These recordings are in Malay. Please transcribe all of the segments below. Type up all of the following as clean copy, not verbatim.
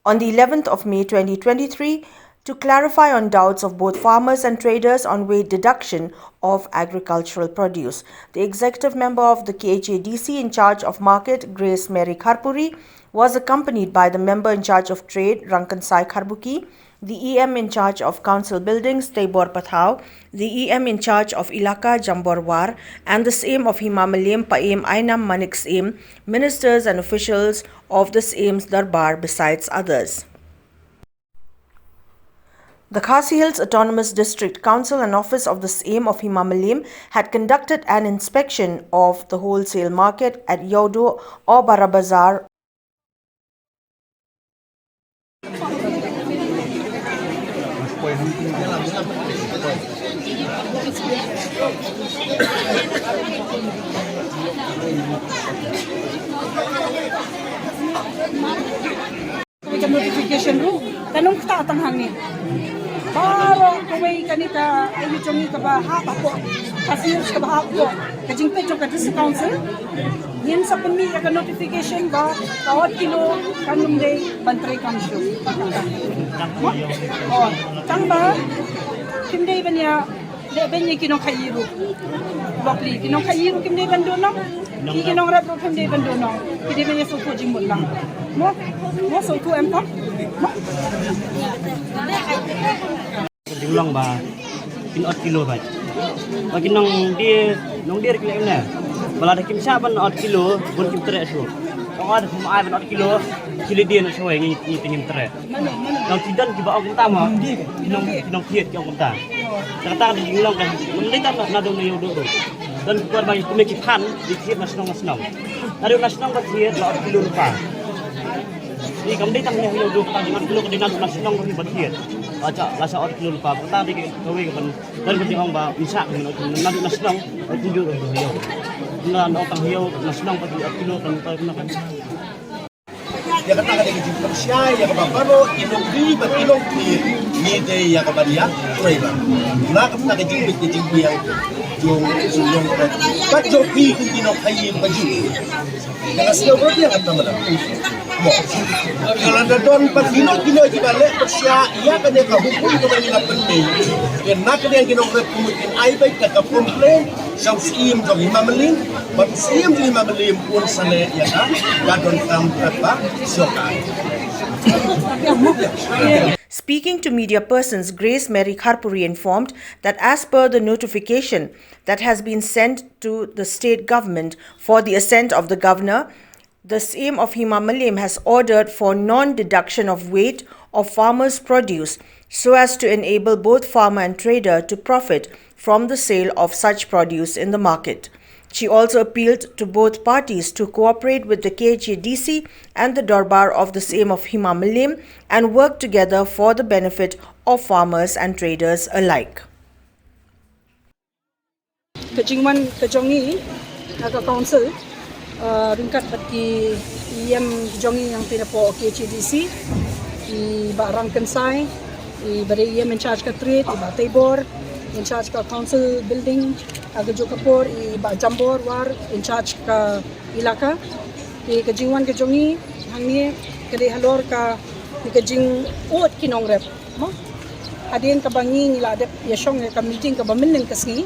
on the 11th of May 2023 to clarify on doubts of both farmers and traders on weight deduction of agricultural produce. The executive member of the KHADC in charge of market, Grace Mary Kharpuri, was accompanied by the member in charge of trade, Rankansai Kharbuki, the EM in charge of council buildings, Taibor Pathau, the EM in charge of Ilaka, Jamborwar, and the Syiem of Hima Mylliem, Paem Ainam Manik Syiem, ministers and officials of the Syem's Dorbar, besides others. The Khasi Hills Autonomous District Council and Office of the Syiem of Hima Mylliem had conducted an inspection of the wholesale market at Yodo or Barabazar. Notification ru kanong ta tanghang ni baro kaway kanita ayu jongi ka ba ha ko kasi ka ba ko kajing pe jong ka council yen sa pumi ka notification ba kawat kilo kanum day bantray kamsyo oh tamba kimday banya banya kinong kayiru bakli kinong kayiru kimday bandono kinong rap kimday bandono kimday banya suko jingmul lang mo so tu em tak Shillong ba pinot kilo ba bagi nong dia kilo na bala da kim sa ban 8 kilo bun kim tre so kung ada kumai ban 8 kilo kilo dia na so ngi tinim tre nong tidan ki ba ang tama nong kiet ki ang ta kata di Shillong kan mending kan na do yo do dan kuar ba ku meki pan di kiet nasnong ada nasnong ba kiet 8 kilo rupa ni kamdi tang ni yo do pa dengan kilo kedina nasnong ni ba kiet aja lasa 8 kilo lupa kita di gawe kan dan kunci ang ba bisa nanti nasnong ay tunjuk hiyo na otang hiyo nasnong pati 8 kilo kan kan ya kata kada ki persia ya ka baro inogri ba inogri ni de ya ka badia trailer na ka na ki jing yang jong ka jopi kun dino khayi baju na sio bro dia kata mala kalau ada don pas kilo di balik persia ya kan ka hukum ko ba nila penting yan na ka yang kinong repumutin ay ba ka complain sa Syiem jong Hima Mylliem but Syiem jong Hima Mylliem pun sale ya ka gadon tam apa Speaking to media persons, Grace Mary Kharpuri informed that as per the notification that has been sent to the state government for the assent of the governor, the Syiem of Hima Mylliem has ordered for non-deduction of weight of farmers' produce so as to enable both farmer and trader to profit from the sale of such produce in the market. She also appealed to both parties to cooperate with the KHADC and the Dorbar of the Syiem of Hima Mylliem and work together for the benefit of farmers and traders alike. Kajingman kajongi naga council ringkat bati EM jongi yang tinapo KHADC I ba Rankansai I bare EM in charge ka trade I ba Taibor in charge ka council building aga Jokapur I ba Jamborwar in charge ka Ilaka I kajingwan kajongi hangni kade halor ka kajing ot kinong rep mo adin ka bangi nila adep yashong ka meeting ka ba minning kasngi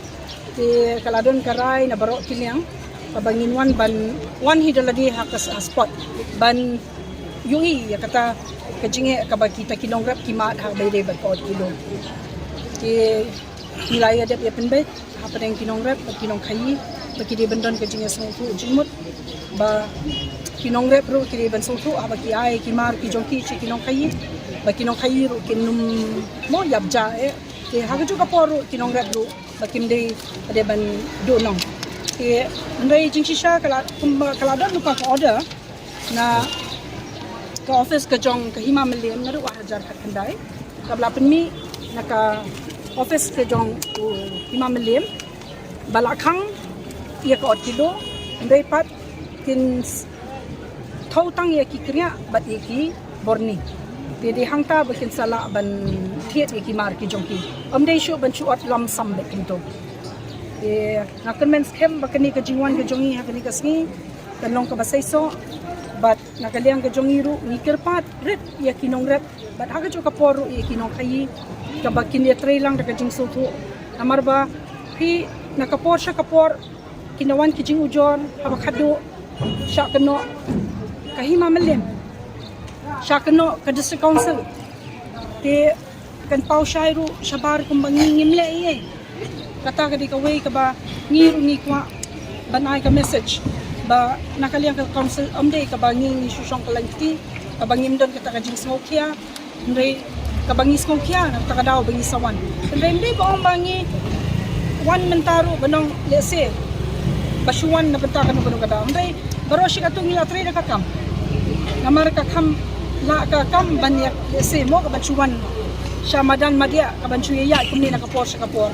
ti kaladon karay na baro kiliang kabangin wan hidaladi hakas spot ban yui kata kajinge kabakita kinong rep kimat ha bayde ba ko kilo ti nilai adep ya penbet apa yang kinong rep kinong khayi baki de bandon kajinge sungtu jimut ba kinong rep ro kiri ban sungtu apa ki ai kimar ki jongki chi kinong khayi ba kinong khayi ro kinum mo yabja ti ha juga poru kinong rep ro bakim de ade ban donong ti ndai jingsisha kala lupa ko order na ke office ke jong ke Hima Mylliem na ru hajar khat khandai kabla penmi naka office ke jong Hima Mylliem balakhang ia ko kilo ndai pat tin thau tang ia ki kriya bat ki borni ti hangta bakin sala ban thiet ki mar ki jong ki amdei shu ban chu at lam sam be kinto na comments kem bakani ka jingwan ka jongi ha kani kasni kanlong ka basay so but nakaliang ka jongiru nikirpat ret ya kinong rep bat haga jo kaporu ya kinong kayi kabag kinetre lang daga jing sotu amarba pi nakapor siya kapor kinawan kijing ujon habakado siya kano ka Hima Mylliem siya kano ka district council te kan pau shairu shabar kumbangin ngimle iye kata ka di kaway ka ba ngiru ni kwa banay ka message ba nakaliang ka council amde ka ba ngi Shillong kalangti ka ba ngimdon ka jing smokia ndre ka ba ngi smokia na taka daw ba ngi sawan ndre hindi ba ang bangi wan mentaro banong lese basuan na benta ka no kada ndre baro shi ka tungi la tre na kakam namar ka kam la ka kam banyak lese mo ka basuan siya madan madia kaban chuya ya kumni nakapor siya kapor